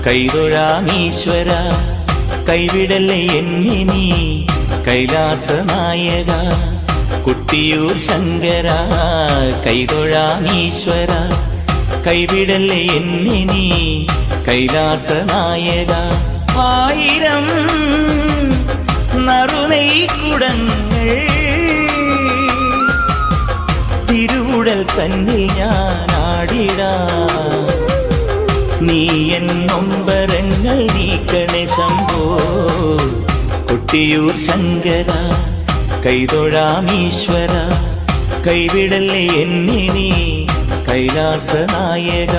കൈതൊഴാമീശ്വര കൈവിടല്ലേ എന്നെ നീ കൈലാസനായക കുട്ടിയൂർ ശങ്കര കൈതൊഴാമീശ്വര കൈവിടല്ലേ എന്നെ നീ കൈലാസനായക ആയിരം നറുനെയ്ക്കുടങ്ങൾ തിരുവുടൽ തന്നിൽ ഞാൻ ആടിടാം നീ എൻ നൊമ്പരങ്ങൾ നീക്കണേ ശംഭോ കൊട്ടിയൂർ ശങ്കര കൈതൊഴാമീശ്വര കൈവിടല്ലേ എന്നെ നീ കൈലാസനായക